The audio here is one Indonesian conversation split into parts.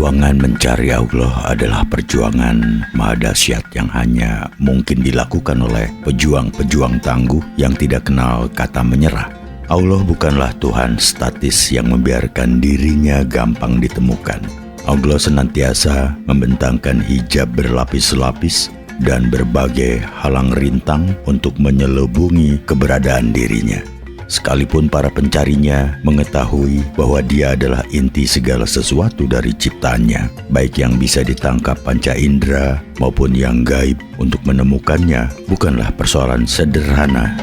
Perjuangan mencari Allah adalah perjuangan mahadahsyat yang hanya mungkin dilakukan oleh pejuang-pejuang tangguh yang tidak kenal kata menyerah. Allah bukanlah Tuhan statis yang membiarkan dirinya gampang ditemukan. Allah senantiasa membentangkan hijab berlapis-lapis dan berbagai halang rintang untuk menyelubungi keberadaan dirinya. Sekalipun para pencarinya mengetahui bahwa dia adalah inti segala sesuatu dari ciptaannya, baik yang bisa ditangkap panca indera maupun yang gaib, untuk menemukannya bukanlah persoalan sederhana.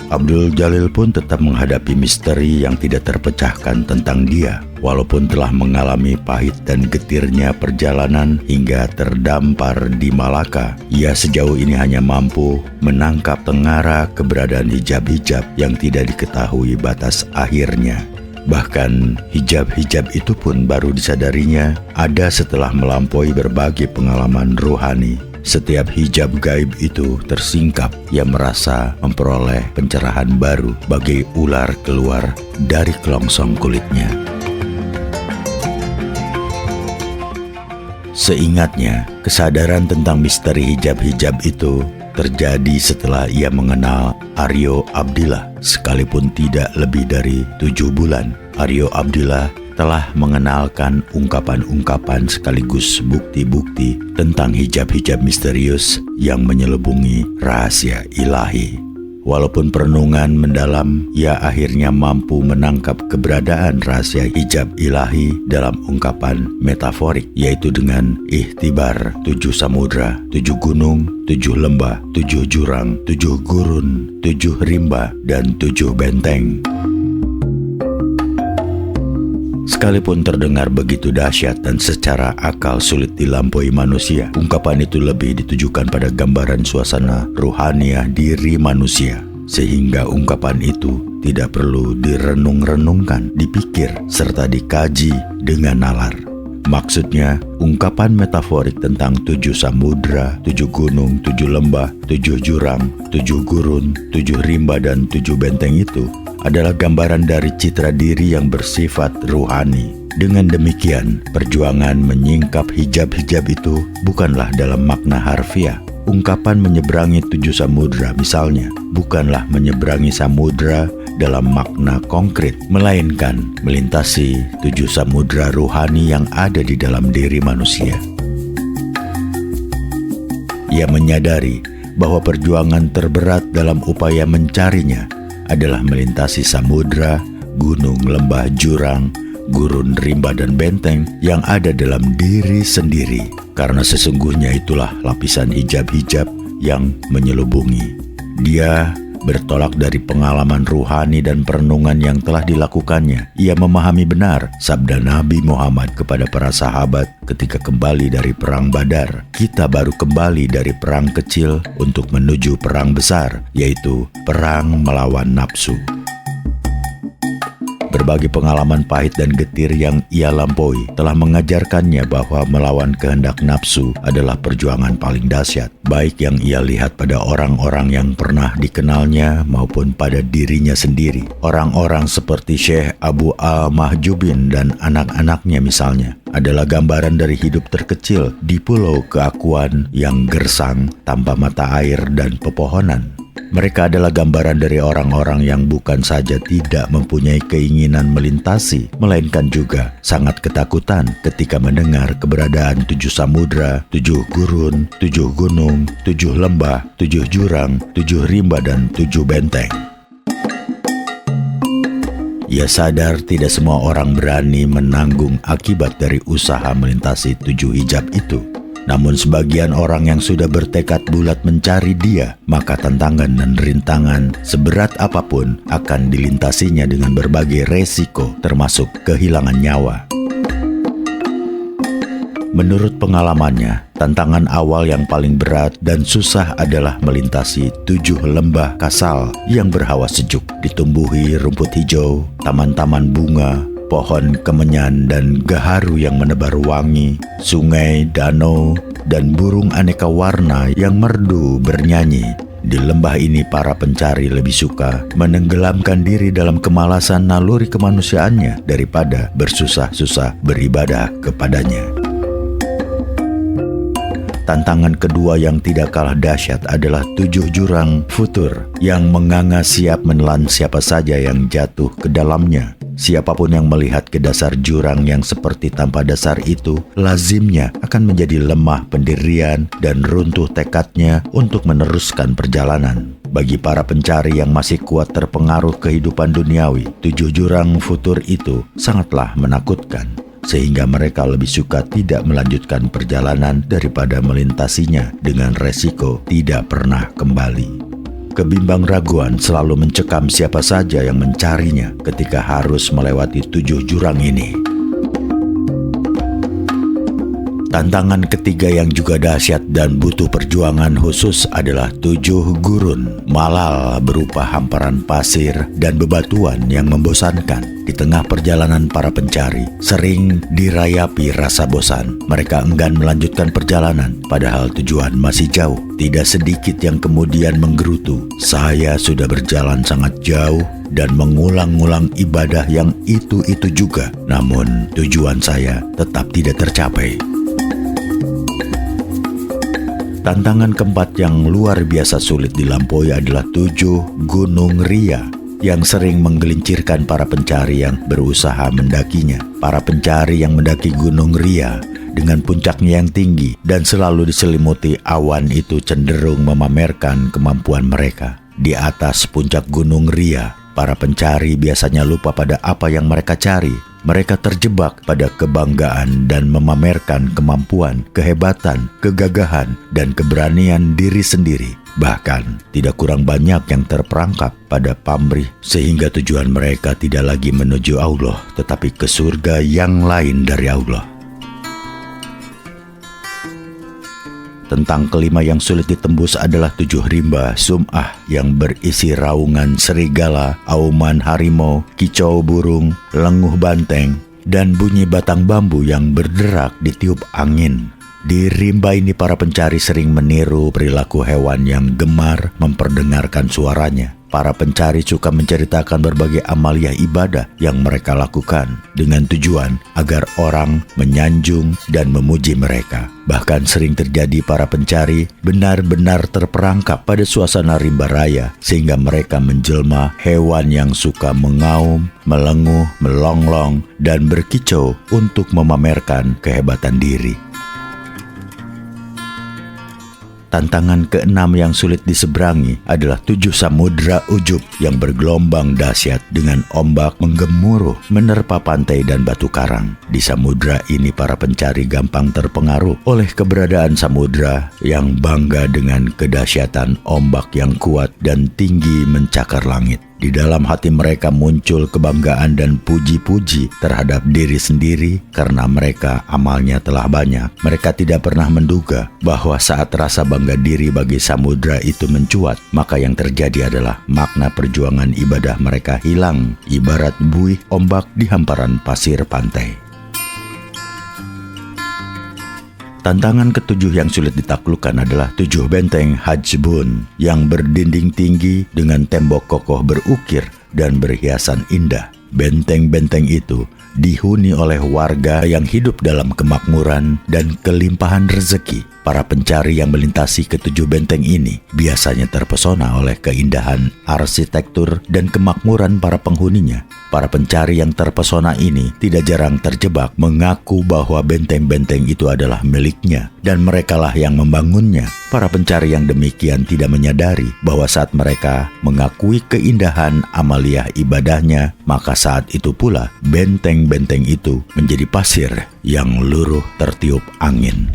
Abdul Jalil pun tetap menghadapi misteri yang tidak terpecahkan tentang dia. Walaupun telah mengalami pahit dan getirnya perjalanan hingga terdampar di Malaka, ia sejauh ini hanya mampu menangkap tengara keberadaan hijab-hijab yang tidak diketahui batas akhirnya. Bahkan hijab-hijab itu pun baru disadarinya ada setelah melampaui berbagai pengalaman ruhani. Setiap hijab gaib itu tersingkap, ia merasa memperoleh pencerahan baru bagai ular keluar dari kelongsong kulitnya. Seingatnya, kesadaran tentang misteri hijab-hijab itu terjadi setelah ia mengenal Aryo Abdillah. Sekalipun tidak lebih dari 7 bulan, Aryo Abdillah telah mengenalkan ungkapan-ungkapan sekaligus bukti-bukti tentang hijab-hijab misterius yang menyelubungi rahasia ilahi. Walaupun perenungan mendalam, ia akhirnya mampu menangkap keberadaan rahasia hijab ilahi dalam ungkapan metaforik, yaitu dengan ihtibar 7 samudra, 7 gunung, 7 lembah, 7 jurang, 7 gurun, 7 rimba, dan 7 benteng. Sekalipun terdengar begitu dahsyat dan secara akal sulit dilampaui manusia, ungkapan itu lebih ditujukan pada gambaran suasana ruhaniah diri manusia, sehingga ungkapan itu tidak perlu direnung-renungkan, dipikir, serta dikaji dengan nalar. Maksudnya, ungkapan metaforik tentang 7 samudra, 7 gunung, 7 lembah, 7 jurang, 7 gurun, 7 rimba, dan 7 benteng itu adalah gambaran dari citra diri yang bersifat ruhani. Dengan demikian, perjuangan menyingkap hijab-hijab itu bukanlah dalam makna harfiah. Ungkapan menyeberangi 7 samudra misalnya, bukanlah menyeberangi samudra dalam makna konkret, melainkan melintasi 7 samudra ruhani yang ada di dalam diri manusia. Ia menyadari bahwa perjuangan terberat dalam upaya mencarinya adalah melintasi samudra, gunung, lembah, jurang, gurun, rimba, dan benteng yang ada dalam diri sendiri. Karena sesungguhnya itulah lapisan hijab-hijab yang menyelubungi. Dia bertolak dari pengalaman ruhani dan perenungan yang telah dilakukannya. Ia memahami benar sabda Nabi Muhammad kepada para sahabat ketika kembali dari perang Badar. Kita baru kembali dari perang kecil untuk menuju perang besar, yaitu perang melawan nafsu. Berbagai pengalaman pahit dan getir yang ia lampaui telah mengajarkannya bahwa melawan kehendak nafsu adalah perjuangan paling dahsyat, baik yang ia lihat pada orang-orang yang pernah dikenalnya maupun pada dirinya sendiri. Orang-orang seperti Syekh Abu Al-Mahjubin dan anak-anaknya misalnya adalah gambaran dari hidup terkecil di pulau keakuan yang gersang tanpa mata air dan pepohonan. Mereka adalah gambaran dari orang-orang yang bukan saja tidak mempunyai keinginan melintasi, melainkan juga sangat ketakutan ketika mendengar keberadaan 7 samudra, 7 gurun, 7 gunung, 7 lembah, 7 jurang, 7 rimba, dan 7 benteng. Ia sadar tidak semua orang berani menanggung akibat dari usaha melintasi 7 hijab itu. Namun sebagian orang yang sudah bertekad bulat mencari dia, maka tantangan dan rintangan seberat apapun akan dilintasinya dengan berbagai resiko, termasuk kehilangan nyawa. Menurut pengalamannya, tantangan awal yang paling berat dan susah adalah melintasi 7 lembah kasal yang berhawa sejuk, ditumbuhi rumput hijau, taman-taman bunga, pohon kemenyan dan gaharu yang menebar wangi, sungai, danau, dan burung aneka warna yang merdu bernyanyi. Di lembah ini para pencari lebih suka menenggelamkan diri dalam kemalasan naluri kemanusiaannya daripada bersusah-susah beribadah kepadanya. Tantangan kedua yang tidak kalah dahsyat adalah 7 jurang futur yang menganga siap menelan siapa saja yang jatuh ke dalamnya. Siapapun yang melihat ke dasar jurang yang seperti tanpa dasar itu, lazimnya akan menjadi lemah pendirian dan runtuh tekadnya untuk meneruskan perjalanan. Bagi para pencari yang masih kuat terpengaruh kehidupan duniawi, 7 jurang futur itu sangatlah menakutkan, sehingga mereka lebih suka tidak melanjutkan perjalanan daripada melintasinya dengan resiko tidak pernah kembali. Kebimbang raguan selalu mencekam siapa saja yang mencarinya ketika harus melewati 7 jurang ini. Tantangan ketiga yang juga dahsyat dan butuh perjuangan khusus adalah 7 gurun malal berupa hamparan pasir dan bebatuan yang membosankan. Di tengah perjalanan para pencari sering dirayapi rasa bosan. Mereka enggan melanjutkan perjalanan padahal tujuan masih jauh. Tidak sedikit yang kemudian menggerutu, "Saya sudah berjalan sangat jauh dan mengulang-ulang ibadah yang itu-itu juga, namun tujuan saya tetap tidak tercapai." Tantangan keempat yang luar biasa sulit dilampaui adalah 7 gunung ria yang sering menggelincirkan para pencari yang berusaha mendakinya. Para pencari yang mendaki gunung ria dengan puncaknya yang tinggi dan selalu diselimuti awan itu cenderung memamerkan kemampuan mereka. Di atas puncak gunung ria, para pencari biasanya lupa pada apa yang mereka cari. Mereka terjebak pada kebanggaan dan memamerkan kemampuan, kehebatan, kegagahan, dan keberanian diri sendiri. Bahkan, tidak kurang banyak yang terperangkap pada pamrih sehingga tujuan mereka tidak lagi menuju Allah, tetapi ke surga yang lain dari Allah. Tentang kelima yang sulit ditembus adalah 7 rimba sum'ah yang berisi raungan serigala, auman harimau, kicau burung, lenguh banteng, dan bunyi batang bambu yang berderak ditiup angin. Di rimba ini para pencari sering meniru perilaku hewan yang gemar memperdengarkan suaranya. Para pencari suka menceritakan berbagai amalia ibadah yang mereka lakukan dengan tujuan agar orang menyanjung dan memuji mereka. Bahkan sering terjadi para pencari benar-benar terperangkap pada suasana rimba raya sehingga mereka menjelma hewan yang suka mengaum, melenguh, melonglong, dan berkicau untuk memamerkan kehebatan diri. Tantangan keenam yang sulit diseberangi adalah 7 samudra ujub yang bergelombang dahsyat dengan ombak menggemuruh menerpa pantai dan batu karang. Di samudra ini para pencari gampang terpengaruh oleh keberadaan samudra yang bangga dengan kedahsyatan ombak yang kuat dan tinggi mencakar langit. Di dalam hati mereka muncul kebanggaan dan puji-puji terhadap diri sendiri karena mereka amalnya telah banyak. Mereka tidak pernah menduga bahwa saat rasa bangga diri bagi samudra itu mencuat, maka yang terjadi adalah makna perjuangan ibadah mereka hilang, ibarat buih ombak di hamparan pasir pantai. Tantangan ketujuh yang sulit ditaklukkan adalah 7 benteng Hajbun yang berdinding tinggi dengan tembok kokoh berukir dan berhiasan indah. Benteng-benteng itu dihuni oleh warga yang hidup dalam kemakmuran dan kelimpahan rezeki. Para pencari yang melintasi ke-7 benteng ini biasanya terpesona oleh keindahan arsitektur dan kemakmuran para penghuninya. Para pencari yang terpesona ini tidak jarang terjebak mengaku bahwa benteng-benteng itu adalah miliknya dan merekalah yang membangunnya. Para pencari yang demikian tidak menyadari bahwa saat mereka mengakui keindahan amaliyah ibadahnya, maka saat itu pula benteng-benteng itu menjadi pasir yang luruh tertiup angin.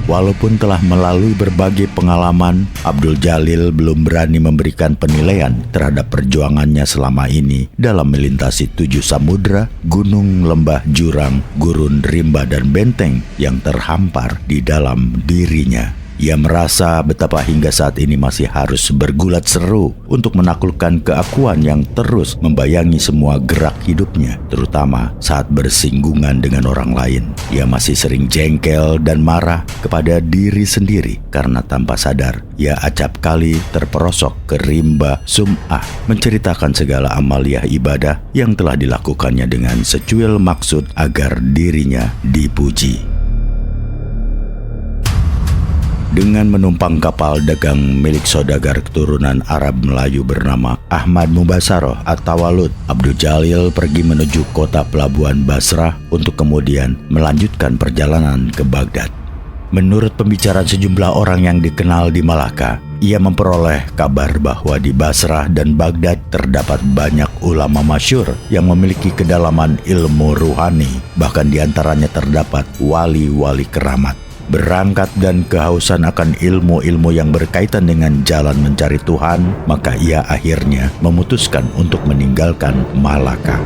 Walaupun telah melalui berbagai pengalaman, Abdul Jalil belum berani memberikan penilaian terhadap perjuangannya selama ini dalam melintasi 7 samudra, gunung, lembah, jurang, gurun, rimba, dan benteng yang terhampar di dalam dirinya. Ia merasa betapa hingga saat ini masih harus bergulat seru untuk menaklukkan keakuan yang terus membayangi semua gerak hidupnya, terutama saat bersinggungan dengan orang lain. Ia masih sering jengkel dan marah kepada diri sendiri karena tanpa sadar ia acap kali terperosok ke rimba sum'ah, menceritakan segala amaliah ibadah yang telah dilakukannya dengan secuil maksud agar dirinya dipuji. Dengan menumpang kapal dagang milik saudagar keturunan Arab Melayu bernama Ahmad Mubasaroh At-Tawalud, Abdul Jalil pergi menuju kota pelabuhan Basrah untuk kemudian melanjutkan perjalanan ke Baghdad. Menurut pembicaraan sejumlah orang yang dikenal di Malaka, ia memperoleh kabar bahwa di Basrah dan Baghdad terdapat banyak ulama masyhur yang memiliki kedalaman ilmu ruhani, bahkan diantaranya terdapat wali-wali keramat. Berangkat dan kehausan akan ilmu-ilmu yang berkaitan dengan jalan mencari Tuhan, maka ia akhirnya memutuskan untuk meninggalkan Malaka.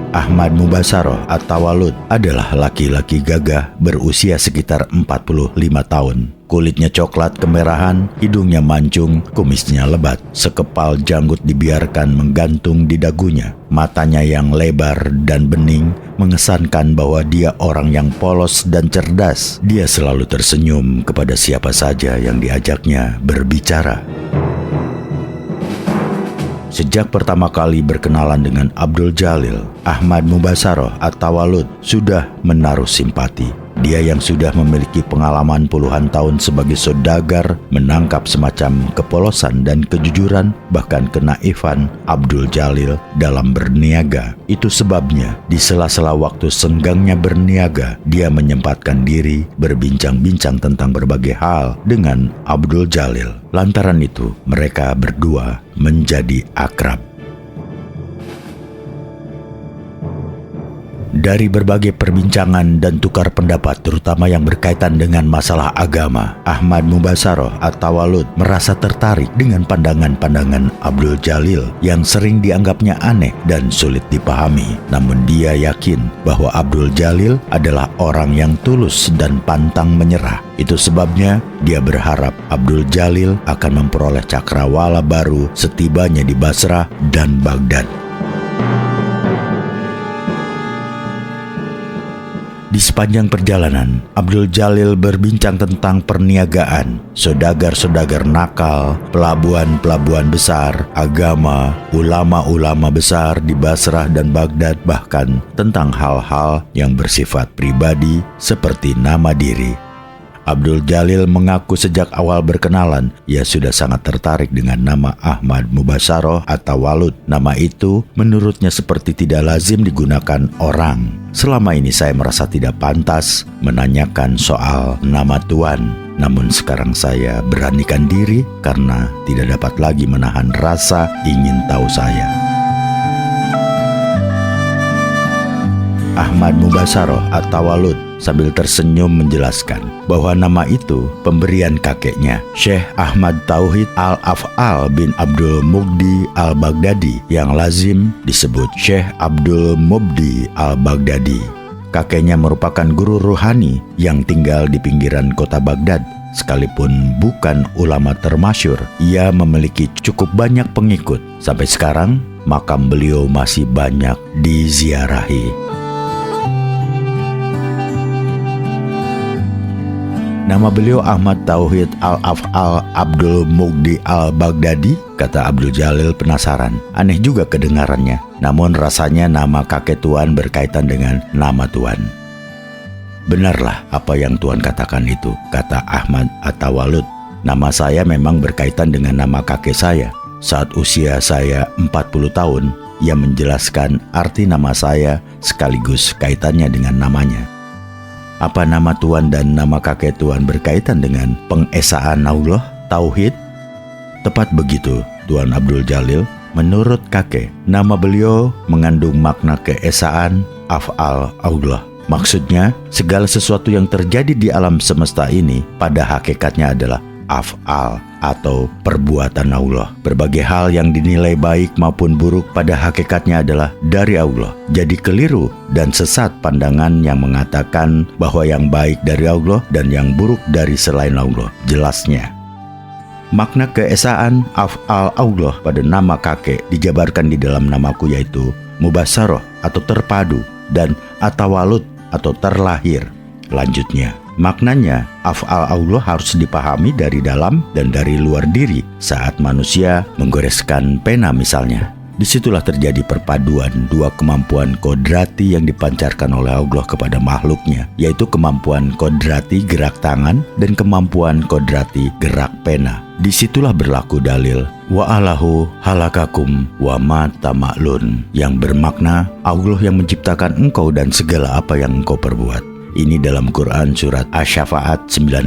Ahmad Mubasaroh At-Tawalud adalah laki-laki gagah berusia sekitar 45 tahun. Kulitnya coklat kemerahan, hidungnya mancung, kumisnya lebat, sekepal janggut dibiarkan menggantung di dagunya. Matanya yang lebar dan bening mengesankan bahwa dia orang yang polos dan cerdas. Dia selalu tersenyum kepada siapa saja yang diajaknya berbicara. Sejak pertama kali berkenalan dengan Abdul Jalil, Ahmad Mubasaroh At-Tawalud sudah menaruh simpati. Dia yang sudah memiliki pengalaman puluhan tahun sebagai saudagar menangkap semacam kepolosan dan kejujuran, bahkan kenaifan Abdul Jalil dalam berniaga. Itu sebabnya di sela-sela waktu senggangnya berniaga, dia menyempatkan diri berbincang-bincang tentang berbagai hal dengan Abdul Jalil. Lantaran itu, mereka berdua menjadi akrab. Dari berbagai perbincangan dan tukar pendapat, terutama yang berkaitan dengan masalah agama, Ahmad Mubasaroh At-Tawalud merasa tertarik dengan pandangan-pandangan Abdul Jalil yang sering dianggapnya aneh dan sulit dipahami. Namun dia yakin bahwa Abdul Jalil adalah orang yang tulus dan pantang menyerah. Itu sebabnya dia berharap Abdul Jalil akan memperoleh cakrawala baru setibanya di Basrah dan Baghdad. Di sepanjang perjalanan, Abdul Jalil berbincang tentang perniagaan, saudagar-saudagar nakal, pelabuhan-pelabuhan besar, agama, ulama-ulama besar di Basrah dan Baghdad, bahkan tentang hal-hal yang bersifat pribadi seperti nama diri. Abdul Jalil mengaku sejak awal berkenalan, ia sudah sangat tertarik dengan nama Ahmad Mubasaroh At-Tawalud. Nama itu menurutnya seperti tidak lazim digunakan orang. Selama ini saya merasa tidak pantas menanyakan soal nama Tuan. Namun sekarang saya beranikan diri karena tidak dapat lagi menahan rasa ingin tahu saya. Ahmad Mubasaroh At-Tawalud sambil tersenyum menjelaskan bahwa nama itu pemberian kakeknya, Syekh Ahmad Tauhid Al-Af'al bin Abdul Mughdi Al-Baghdadi, yang lazim disebut Syekh Abdul Mubdi Al-Baghdadi. Kakeknya merupakan guru ruhani yang tinggal di pinggiran kota Baghdad. Sekalipun bukan ulama termasyhur, ia memiliki cukup banyak pengikut. Sampai sekarang, makam beliau masih banyak diziarahi. Nama beliau Ahmad Tauhid Al-Af'al Abdul Mughdi Al-Baghdadi, kata Abdul Jalil penasaran. Aneh juga kedengarannya, namun rasanya nama kakek Tuan berkaitan dengan nama Tuan. Benarlah apa yang Tuan katakan itu, kata Ahmad At-Tawalud. Nama saya memang berkaitan dengan nama kakek saya. Saat usia saya 40 tahun, ia menjelaskan arti nama saya sekaligus kaitannya dengan namanya. Apa nama Tuan dan nama kakek Tuan berkaitan dengan pengesaan Allah, Tauhid? Tepat begitu, Tuan Abdul Jalil. Menurut kakek, nama beliau mengandung makna keesaan Af'al Allah. Maksudnya, segala sesuatu yang terjadi di alam semesta ini pada hakikatnya adalah Af'al atau perbuatan Allah. Berbagai hal yang dinilai baik maupun buruk pada hakikatnya adalah dari Allah. Jadi keliru dan sesat pandangan yang mengatakan bahwa yang baik dari Allah dan yang buruk dari selain Allah. Jelasnya, makna keesaan af'al Allah pada nama kakek dijabarkan di dalam namaku, yaitu mubasaroh atau terpadu dan atawalud atau terlahir. Lanjutnya, maknanya af'al Allah harus dipahami dari dalam dan dari luar diri. Saat manusia menggoreskan pena misalnya, disitulah terjadi perpaduan dua kemampuan kodrati yang dipancarkan oleh Allah kepada makhluknya, yaitu kemampuan kodrati gerak tangan dan kemampuan kodrati gerak pena. Disitulah berlaku dalil wa'alahu halakakum wa ma ta'malun, yang bermakna Allah yang menciptakan engkau dan segala apa yang engkau perbuat. Ini dalam Quran surat Asy-Syafa'at 96.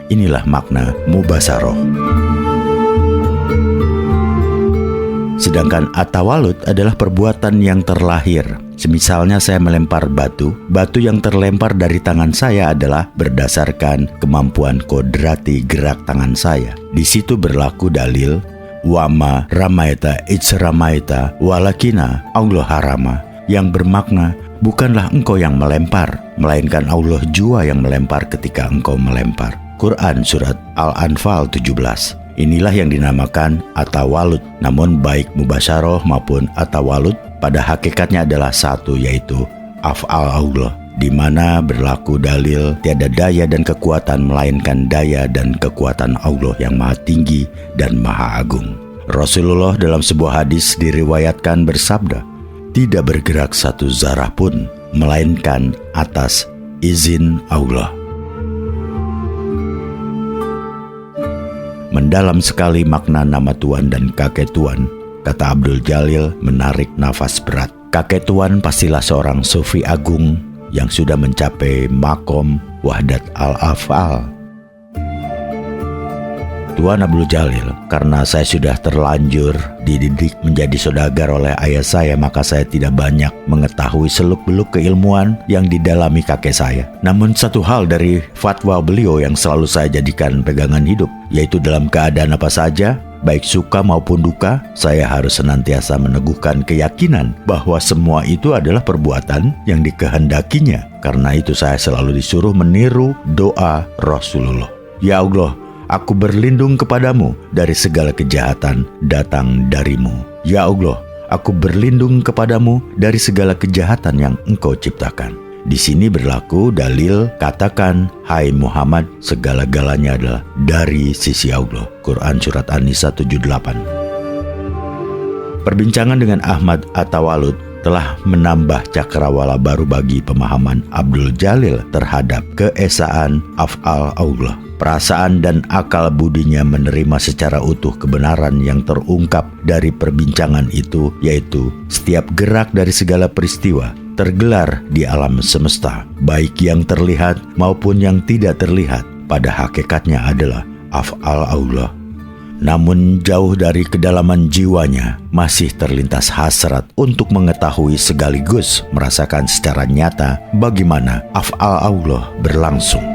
Inilah makna mubasaroh. Sedangkan atawalud adalah perbuatan yang terlahir. Semisalnya saya melempar batu yang terlempar dari tangan saya adalah berdasarkan kemampuan kodrati gerak tangan saya. Di situ berlaku dalil wama ramaita itsramaita walakina Allah harama, yang bermakna bukanlah engkau yang melempar, melainkan Allah jua yang melempar ketika engkau melempar. Quran surat Al-Anfal 17. Inilah yang dinamakan atawalud. Namun baik mubasaroh maupun atawalud pada hakikatnya adalah satu, yaitu af'al Allah, di mana berlaku dalil tiada daya dan kekuatan melainkan daya dan kekuatan Allah yang maha tinggi dan maha agung. Rasulullah dalam sebuah hadis diriwayatkan bersabda, tidak bergerak satu zarah pun melainkan atas izin Allah. Mendalam sekali makna nama Tuan dan kakek Tuan, kata Abdul Jalil menarik nafas berat. Kakek Tuan pastilah seorang sufi agung yang sudah mencapai makom wahdat al-af'al. Tuan Abdul Jalil, karena saya sudah terlanjur dididik menjadi saudagar oleh ayah saya, maka saya tidak banyak mengetahui seluk-beluk keilmuan yang didalami kakek saya. Namun satu hal dari fatwa beliau yang selalu saya jadikan pegangan hidup, yaitu dalam keadaan apa saja, baik suka maupun duka, saya harus senantiasa meneguhkan keyakinan bahwa semua itu adalah perbuatan yang dikehendakinya. Karena itu saya selalu disuruh meniru doa Rasulullah. Ya Allah, aku berlindung kepadamu dari segala kejahatan datang darimu. Ya Allah, aku berlindung kepadamu dari segala kejahatan yang engkau ciptakan. Di sini berlaku dalil katakan, hai Muhammad, segala-galanya adalah dari sisi Allah. Quran surat An-Nisa 78. Perbincangan dengan Ahmad Atawalud telah menambah cakrawala baru bagi pemahaman Abdul Jalil terhadap keesaan af'al Allah. Perasaan dan akal budinya menerima secara utuh kebenaran yang terungkap dari perbincangan itu, yaitu setiap gerak dari segala peristiwa tergelar di alam semesta, baik yang terlihat maupun yang tidak terlihat, pada hakikatnya adalah af'al Allah. Namun jauh dari kedalaman jiwanya masih terlintas hasrat untuk mengetahui sekaligus merasakan secara nyata bagaimana af'al Allah berlangsung.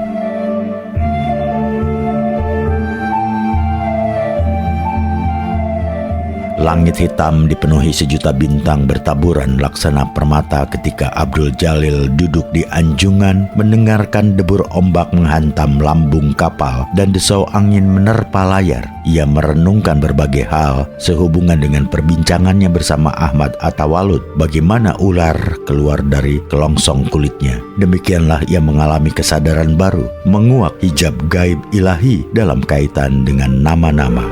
Langit hitam dipenuhi sejuta bintang bertaburan laksana permata ketika Abdul Jalil duduk di anjungan mendengarkan debur ombak menghantam lambung kapal dan desau angin menerpa layar. Ia merenungkan berbagai hal sehubungan dengan perbincangannya bersama Ahmad Atawalud, bagaimana ular keluar dari kelongsong kulitnya. Demikianlah ia mengalami kesadaran baru, menguak hijab gaib ilahi dalam kaitan dengan nama-nama.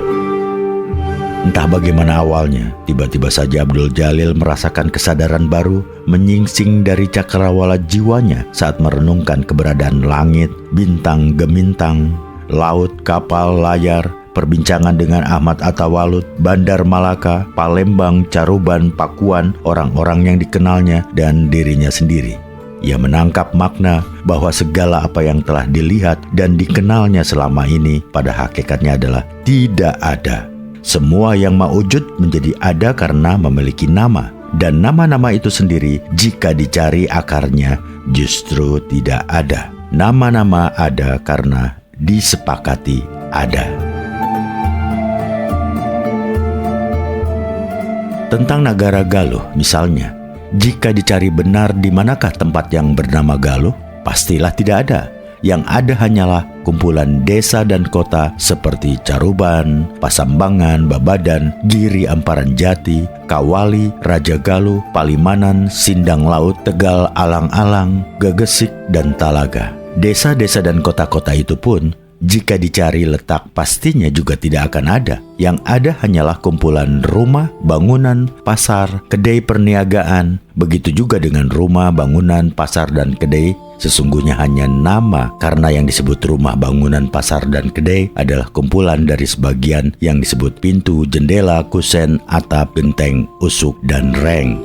Entah bagaimana awalnya, tiba-tiba saja Abdul Jalil merasakan kesadaran baru menyingsing dari cakrawala jiwanya saat merenungkan keberadaan langit, bintang gemintang, laut, kapal, layar, perbincangan dengan Ahmad Atawalud, Bandar Malaka, Palembang, Caruban, Pakuan, orang-orang yang dikenalnya, dan dirinya sendiri. Ia menangkap makna bahwa segala apa yang telah dilihat dan dikenalnya selama ini pada hakikatnya adalah tidak ada. Semua yang maujud menjadi ada karena memiliki nama, dan nama-nama itu sendiri jika dicari akarnya justru tidak ada. Nama-nama ada karena disepakati ada. Tentang negara Galuh misalnya, jika dicari benar di manakah tempat yang bernama Galuh, pastilah tidak ada. Yang ada hanyalah kumpulan desa dan kota seperti Caruban, Pasambangan, Babadan, Giri Amparan Jati, Kawali, Raja Galuh, Palimanan, Sindang Laut, Tegal, Alang-alang, Gegesik, dan Talaga. Desa-desa dan kota-kota itu pun jika dicari letak pastinya juga tidak akan ada. Yang ada hanyalah kumpulan rumah, bangunan, pasar, kedai perniagaan. Begitu juga dengan rumah, bangunan, pasar, dan kedai sesungguhnya hanya nama, karena yang disebut rumah, bangunan, pasar, dan kedai adalah kumpulan dari sebagian yang disebut pintu, jendela, kusen, atap, genteng, usuk, dan reng.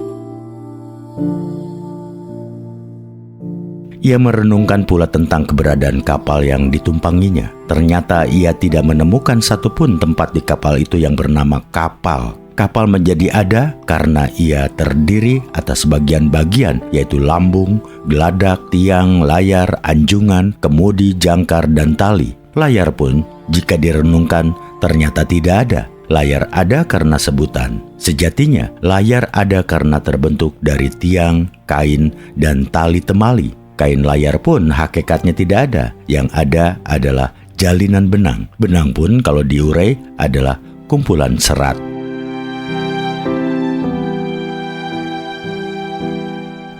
Ia merenungkan pula tentang keberadaan kapal yang ditumpanginya. Ternyata ia tidak menemukan satupun tempat di kapal itu yang bernama kapal. Kapal menjadi ada karena ia terdiri atas bagian-bagian, yaitu lambung, geladak, tiang, layar, anjungan, kemudi, jangkar, dan tali. Layar pun, jika direnungkan, ternyata tidak ada. Layar ada karena sebutan. Sejatinya, layar ada karena terbentuk dari tiang, kain, dan tali temali. Kain layar pun hakikatnya tidak ada. Yang ada adalah jalinan benang. Benang pun kalau diurai adalah kumpulan serat.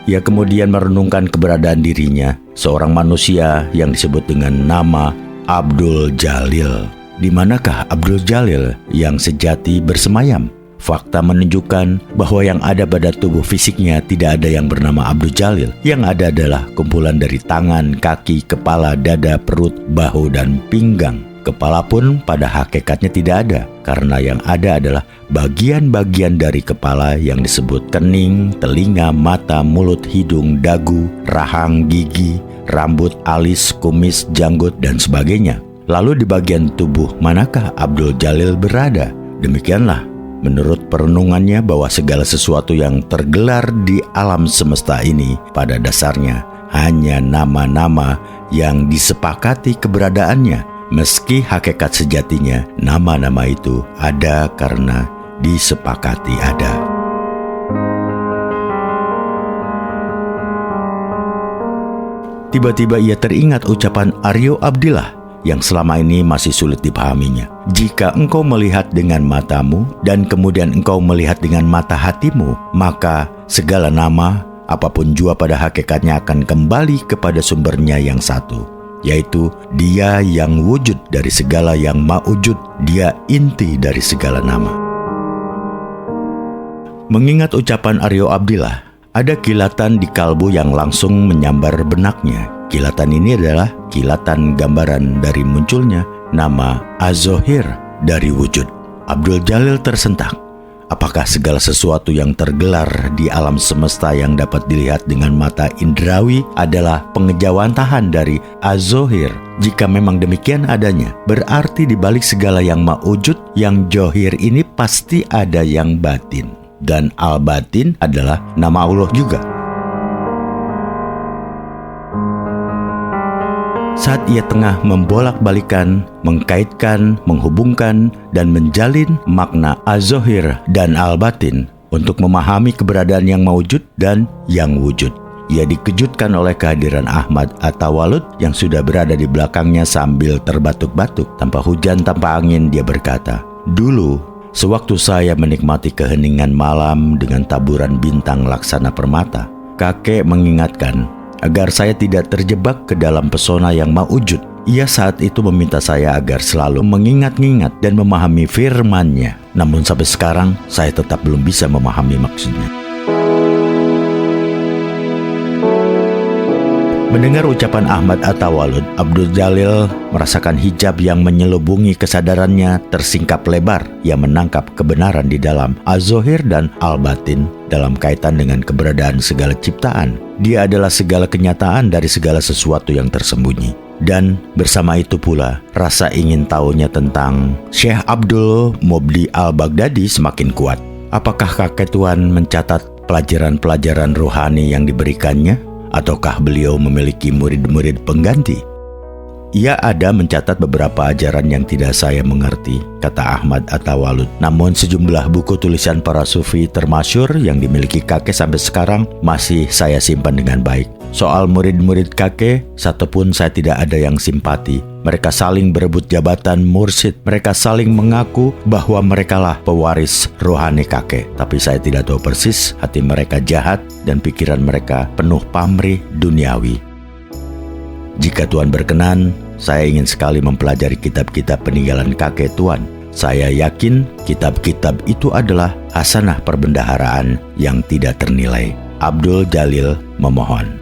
Ia kemudian merenungkan keberadaan dirinya, seorang manusia yang disebut dengan nama Abdul Jalil. Di manakah Abdul Jalil yang sejati bersemayam? Fakta menunjukkan bahwa yang ada pada tubuh fisiknya tidak ada yang bernama Abdul Jalil. Yang ada adalah kumpulan dari tangan, kaki, kepala, dada, perut, bahu, dan pinggang. Kepala pun pada hakikatnya tidak ada, karena yang ada adalah bagian-bagian dari kepala yang disebut kening, telinga, mata, mulut, hidung, dagu, rahang, gigi, rambut, alis, kumis, janggut, dan sebagainya. Lalu di bagian tubuh manakah Abdul Jalil berada? Demikianlah menurut perenungannya bahwa segala sesuatu yang tergelar di alam semesta ini pada dasarnya hanya nama-nama yang disepakati keberadaannya, meski hakikat sejatinya nama-nama itu ada karena disepakati ada. Tiba-tiba ia teringat ucapan Aryo Abdillah yang selama ini masih sulit dipahaminya. Jika engkau melihat dengan matamu dan kemudian engkau melihat dengan mata hatimu, maka segala nama, apapun jua pada hakikatnya akan kembali kepada sumbernya yang satu, yaitu Dia yang wujud dari segala yang mawujud. Dia inti dari segala nama. Mengingat ucapan Aryo Abdillah, ada kilatan di kalbu yang langsung menyambar benaknya. Kilatan ini adalah kilatan gambaran dari munculnya nama Az-Zohir dari wujud. Abdul Jalil tersentak. Apakah segala sesuatu yang tergelar di alam semesta yang dapat dilihat dengan mata indrawi adalah pengejawantahan dari Az-Zohir? Jika memang demikian adanya, berarti di balik segala yang mawujud, yang Zohir ini pasti ada yang batin. Dan Al-Batin adalah nama Allah juga. Saat ia tengah membolak-balikan, mengkaitkan, menghubungkan, dan menjalin makna Az-Zohir dan Al-Batin untuk memahami keberadaan yang mawujud dan yang wujud, ia dikejutkan oleh kehadiran Ahmad At-Tawalud yang sudah berada di belakangnya sambil terbatuk-batuk. Tanpa hujan, tanpa angin, dia berkata, "Dulu, sewaktu saya menikmati keheningan malam dengan taburan bintang laksana permata, kakek mengingatkan agar saya tidak terjebak ke dalam pesona yang mawujud. Ia saat itu meminta saya agar selalu mengingat-ingat dan memahami firman-Nya. Namun sampai sekarang saya tetap belum bisa memahami maksudnya." Mendengar ucapan Ahmad At-Tawalud, Abdul Jalil merasakan hijab yang menyelubungi kesadarannya tersingkap lebar. Ia menangkap kebenaran di dalam Az-Zohir dan Al-Batin dalam kaitan dengan keberadaan segala ciptaan. Dia adalah segala kenyataan dari segala sesuatu yang tersembunyi. Dan bersama itu pula, rasa ingin tahunya tentang Syekh Abdul Mubdi Al-Baghdadi semakin kuat. Apakah kakek Tuan mencatat pelajaran-pelajaran rohani yang diberikannya? Ataukah beliau memiliki murid-murid pengganti? Ia ada mencatat beberapa ajaran yang tidak saya mengerti, kata Ahmad At-Tawalud. Namun sejumlah buku tulisan para sufi termasyhur yang dimiliki kakek sampai sekarang masih saya simpan dengan baik. Soal murid-murid kakek, satupun saya tidak ada yang simpati. Mereka saling berebut jabatan mursyid. Mereka saling mengaku bahwa merekalah pewaris rohani kakek. Tapi saya tidak tahu persis, hati mereka jahat dan pikiran mereka penuh pamrih duniawi. Jika Tuhan berkenan, saya ingin sekali mempelajari kitab-kitab peninggalan kakek Tuan. Saya yakin kitab-kitab itu adalah hasanah perbendaharaan yang tidak ternilai. Abdul Jalil memohon.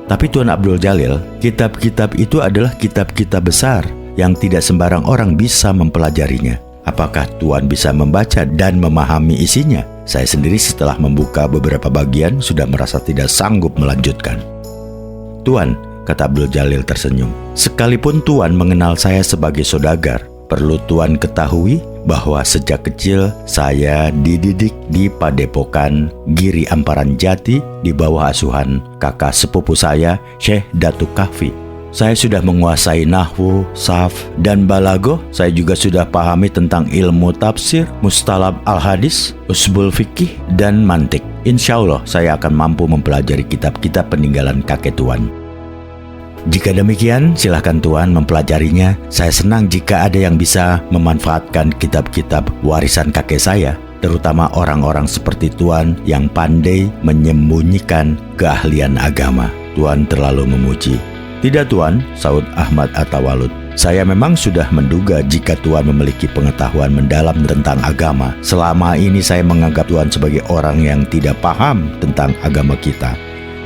Tapi Tuan Abdul Jalil, kitab-kitab itu adalah kitab-kitab besar yang tidak sembarang orang bisa mempelajarinya. Apakah Tuan bisa membaca dan memahami isinya? Saya sendiri setelah membuka beberapa bagian sudah merasa tidak sanggup melanjutkan. Tuan, kata Abdul Jalil tersenyum, sekalipun Tuan mengenal saya sebagai saudagar, perlu Tuan ketahui bahwa sejak kecil saya dididik di Padepokan Giri Amparan Jati di bawah asuhan kakak sepupu saya, Syekh Datuk Kahfi. Saya sudah menguasai nahwu, sarf, dan balaghah. Saya juga sudah pahami tentang ilmu tafsir, mustalab al-hadis, usbul fikih, dan mantik. Insya Allah saya akan mampu mempelajari kitab-kitab peninggalan kakek Tuan. Jika demikian, silahkan Tuan mempelajarinya. Saya senang jika ada yang bisa memanfaatkan kitab-kitab warisan kakek saya, terutama orang-orang seperti Tuan yang pandai menyembunyikan keahlian agama. Tuan terlalu memuji. Tidak Tuan, saud Ahmad At-Tawalud. Saya memang sudah menduga jika Tuan memiliki pengetahuan mendalam tentang agama. Selama ini saya menganggap Tuan sebagai orang yang tidak paham tentang agama kita.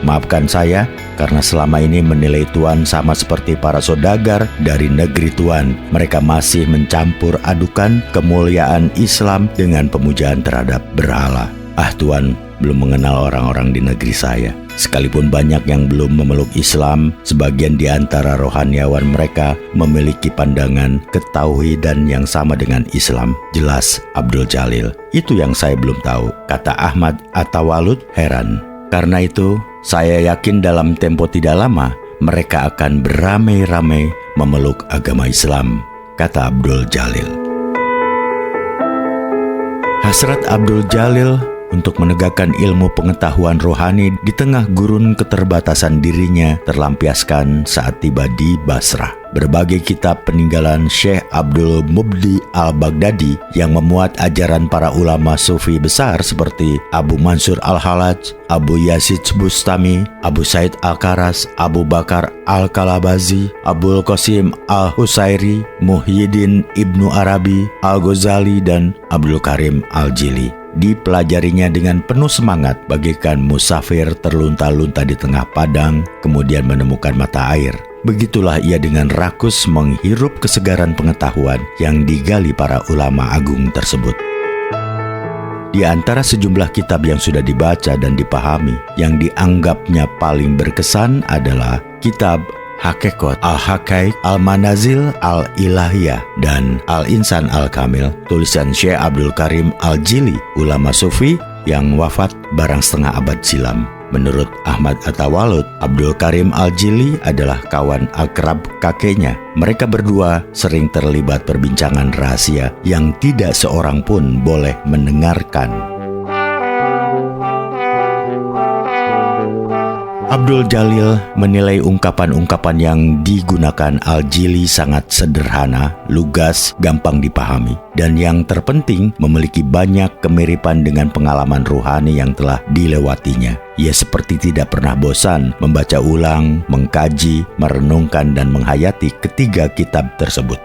Maafkan saya karena selama ini menilai Tuan sama seperti para saudagar dari negeri Tuan. Mereka masih mencampur adukan kemuliaan Islam dengan pemujaan terhadap berhala. Tuan belum mengenal orang-orang di negeri saya. Sekalipun banyak yang belum memeluk Islam, sebagian di antara rohaniawan mereka memiliki pandangan ketauhidan yang sama dengan Islam. Jelas Abdul Jalil. Itu yang saya belum tahu, kata Ahmad At-Tawalud heran. Karena itu, saya yakin dalam tempo tidak lama, mereka akan beramai-ramai memeluk agama Islam, kata Abdul Jalil. Hasrat Abdul Jalil untuk menegakkan ilmu pengetahuan rohani di tengah gurun keterbatasan dirinya terlampiaskan saat tiba di Basrah. Berbagai kitab peninggalan Syekh Abdul Mubdi Al-Baghdadi yang memuat ajaran para ulama sufi besar seperti Abu Mansur Al-Halaj, Abu Yazid Bustami, Abu Said Al-Karas, Abu Bakar Al-Kalabazi, Abul Qasim Al-Husairi, Muhyiddin Ibnu Arabi, Al-Ghazali, dan Abdul Karim Al-Jili. Dipelajarinya dengan penuh semangat bagaikan musafir terlunta-lunta di tengah padang, kemudian menemukan mata air. Begitulah ia dengan rakus menghirup kesegaran pengetahuan yang digali para ulama agung tersebut. Di antara sejumlah kitab yang sudah dibaca dan dipahami, yang dianggapnya paling berkesan adalah kitab Hakikat Al-Haqaiq, Al-Manazil Al-Ilahiyah, dan Al-Insan Al-Kamil, tulisan Syekh Abdul Karim Al-Jili, ulama sufi yang wafat barang setengah abad silam. Menurut Ahmad At-Tawalud, Abdul Karim Al-Jili adalah kawan akrab kakeknya. Mereka berdua sering terlibat perbincangan rahasia yang tidak seorang pun boleh mendengarkan. Abdul Jalil menilai ungkapan-ungkapan yang digunakan Al-Jili sangat sederhana, lugas, gampang dipahami, dan yang terpenting memiliki banyak kemiripan dengan pengalaman ruhani yang telah dilewatinya. Ia seperti tidak pernah bosan membaca ulang, mengkaji, merenungkan, dan menghayati ketiga kitab tersebut.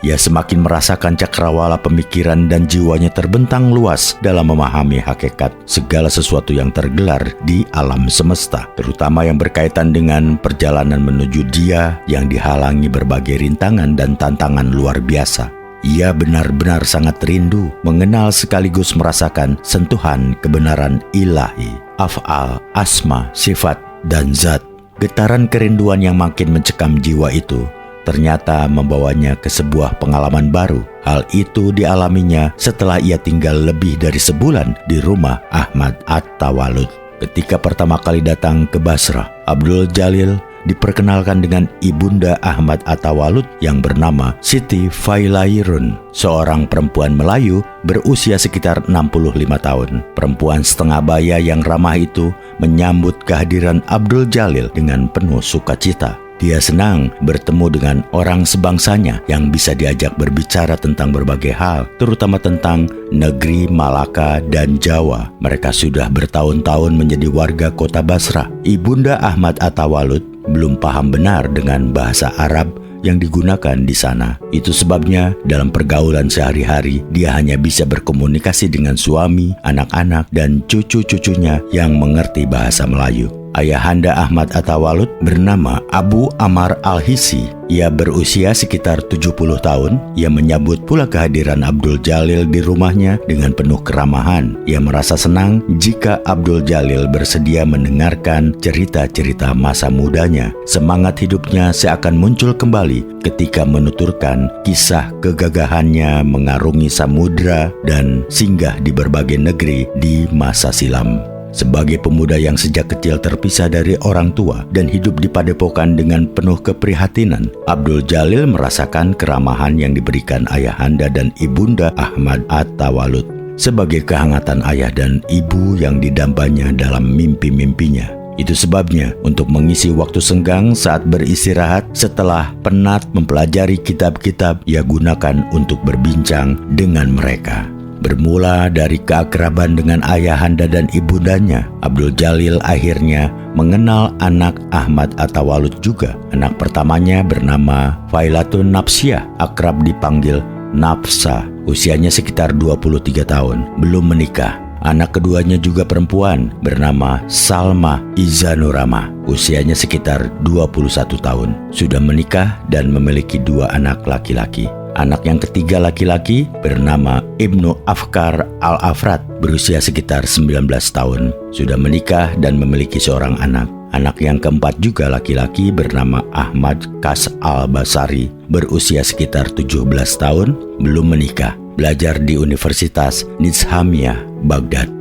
Ia semakin merasakan cakrawala pemikiran dan jiwanya terbentang luas dalam memahami hakikat segala sesuatu yang tergelar di alam semesta, terutama yang berkaitan dengan perjalanan menuju Dia yang dihalangi berbagai rintangan dan tantangan luar biasa. Ia benar-benar sangat rindu mengenal sekaligus merasakan sentuhan kebenaran ilahi, af'al, asma, sifat, dan zat. Getaran kerinduan yang makin mencekam jiwa itu ternyata membawanya ke sebuah pengalaman baru. Hal itu dialaminya setelah ia tinggal lebih dari sebulan di rumah Ahmad At-Tawalud. Ketika pertama kali datang ke Basrah, Abdul Jalil diperkenalkan dengan Ibunda Ahmad Atawalut yang bernama Siti Failairun, seorang perempuan Melayu berusia sekitar 65 tahun. Perempuan setengah baya yang ramah itu menyambut kehadiran Abdul Jalil dengan penuh sukacita. Dia senang bertemu dengan orang sebangsanya yang bisa diajak berbicara tentang berbagai hal, terutama tentang negeri Malaka dan Jawa. Mereka sudah bertahun-tahun menjadi warga kota Basrah. Ibunda Ahmad Atawalut belum paham benar dengan bahasa Arab yang digunakan di sana. Itu sebabnya dalam pergaulan sehari-hari dia hanya bisa berkomunikasi dengan suami, anak-anak, dan cucu-cucunya yang mengerti bahasa Melayu. Ayahanda Ahmad Atawalut bernama Abu Amar Al-Hisi. Ia berusia sekitar 70 tahun. Ia menyambut pula kehadiran Abdul Jalil di rumahnya dengan penuh keramahan. Ia merasa senang jika Abdul Jalil bersedia mendengarkan cerita-cerita masa mudanya. Semangat hidupnya seakan muncul kembali ketika menuturkan kisah kegagahannya mengarungi samudra dan singgah di berbagai negeri di masa silam. Sebagai pemuda yang sejak kecil terpisah dari orang tua dan hidup di padepokan dengan penuh keprihatinan, Abdul Jalil merasakan keramahan yang diberikan ayahanda dan ibunda Ahmad Atawalut sebagai kehangatan ayah dan ibu yang didambanya dalam mimpi-mimpinya. Itu sebabnya untuk mengisi waktu senggang saat beristirahat setelah penat mempelajari kitab-kitab, ia gunakan untuk berbincang dengan mereka. Bermula dari keakraban dengan ayahanda dan ibundanya, Abdul Jalil akhirnya mengenal anak Ahmad Atawalut juga. Anak pertamanya bernama Failatun Nafsiyah, akrab dipanggil Nafsa. Usianya sekitar 23 tahun, belum menikah. Anak keduanya juga perempuan, bernama Salma Izanurama. Usianya sekitar 21 tahun, sudah menikah dan memiliki 2 anak laki-laki. Anak yang ketiga laki-laki bernama Ibnu Afkar Al-Afrat, berusia sekitar 19 tahun, sudah menikah dan memiliki seorang anak. Anak yang keempat juga laki-laki bernama Ahmad Kas Al-Basari, berusia sekitar 17 tahun, belum menikah, belajar di Universitas Nizamiyah, Baghdad.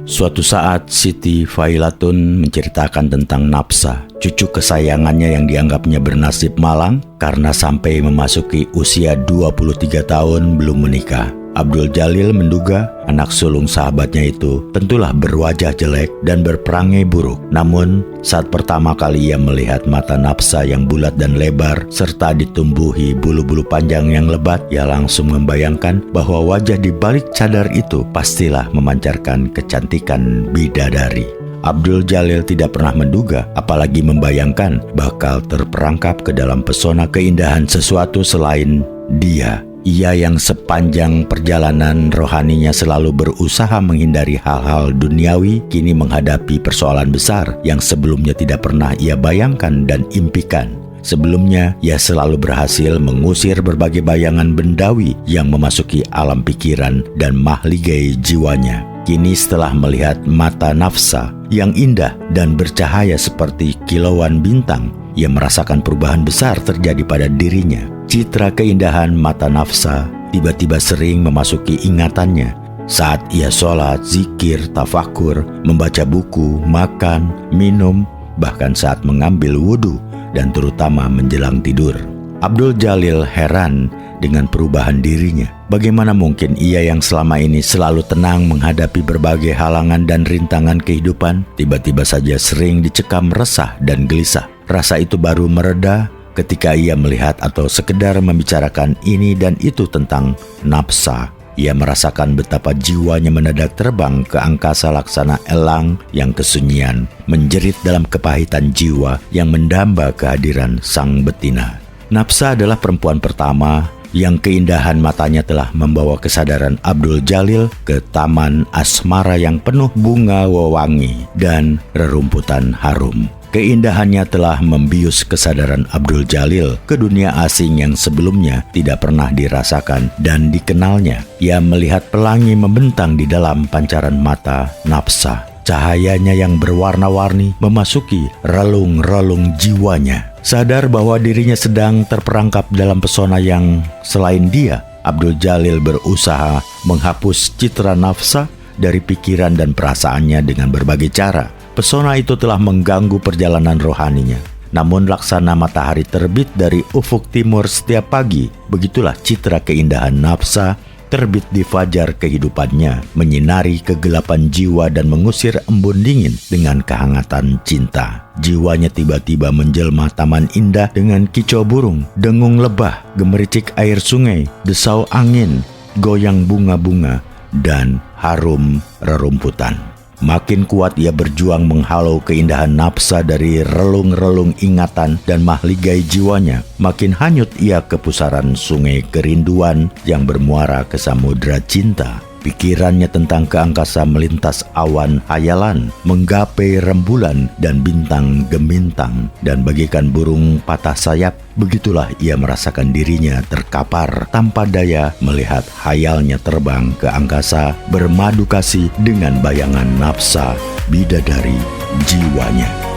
Suatu saat Siti Failatun menceritakan tentang Nafsa, cucu kesayangannya yang dianggapnya bernasib malang karena sampai memasuki usia 23 tahun belum menikah. Abdul Jalil menduga anak sulung sahabatnya itu tentulah berwajah jelek dan berperangai buruk. Namun, saat pertama kali ia melihat mata Nafsa yang bulat dan lebar serta ditumbuhi bulu-bulu panjang yang lebat, ia langsung membayangkan bahwa wajah di balik cadar itu pastilah memancarkan kecantikan bidadari. Abdul Jalil tidak pernah menduga, apalagi membayangkan bakal terperangkap ke dalam pesona keindahan sesuatu selain dia. Ia yang sepanjang perjalanan rohaninya selalu berusaha menghindari hal-hal duniawi, kini menghadapi persoalan besar yang sebelumnya tidak pernah ia bayangkan dan impikan. Sebelumnya, ia selalu berhasil mengusir berbagai bayangan bendawi yang memasuki alam pikiran dan mahligai jiwanya. Kini setelah melihat mata Nafsa yang indah dan bercahaya seperti kilauan bintang, ia merasakan perubahan besar terjadi pada dirinya. Citra keindahan mata Nafsa tiba-tiba sering memasuki ingatannya saat ia sholat, zikir, tafakur, membaca buku, makan, minum, bahkan saat mengambil wudhu dan terutama menjelang tidur. Abdul Jalil heran dengan perubahan dirinya. Bagaimana mungkin ia yang selama ini selalu tenang menghadapi berbagai halangan dan rintangan kehidupan, tiba-tiba saja sering dicekam resah dan gelisah. Rasa itu baru mereda ketika ia melihat atau sekedar membicarakan ini dan itu tentang Nafsa. Ia merasakan betapa jiwanya mendadak terbang ke angkasa laksana elang yang kesunyian, menjerit dalam kepahitan jiwa yang mendamba kehadiran sang betina. Nafsa adalah perempuan pertama yang keindahan matanya telah membawa kesadaran Abdul Jalil ke taman asmara yang penuh bunga wewangi dan rerumputan harum. Keindahannya telah membius kesadaran Abdul Jalil ke dunia asing yang sebelumnya tidak pernah dirasakan dan dikenalnya. Ia melihat pelangi membentang di dalam pancaran mata Nafsa. Cahayanya yang berwarna-warni memasuki relung-relung jiwanya. Sadar bahwa dirinya sedang terperangkap dalam pesona yang selain dia, Abdul Jalil berusaha menghapus citra Nafsa dari pikiran dan perasaannya dengan berbagai cara. Pesona itu telah mengganggu perjalanan rohaninya. Namun laksana matahari terbit dari ufuk timur setiap pagi, begitulah citra keindahan Nafsa terbit di fajar kehidupannya, menyinari kegelapan jiwa dan mengusir embun dingin dengan kehangatan cinta. Jiwanya tiba-tiba menjelma taman indah dengan kicau burung, dengung lebah, gemericik air sungai, desau angin, goyang bunga-bunga, dan harum rerumputan. Makin kuat ia berjuang menghalau keindahan Nafsa dari relung-relung ingatan dan mahligai jiwanya. Makin hanyut ia ke pusaran sungai kerinduan yang bermuara ke samudra cinta. Pikirannya tentang keangkasa melintas awan hayalan, menggapai rembulan dan bintang gemintang, dan bagaikan burung patah sayap, begitulah ia merasakan dirinya terkapar tanpa daya melihat hayalnya terbang ke angkasa, bermadu kasih dengan bayangan Nafsa, bidadari jiwanya.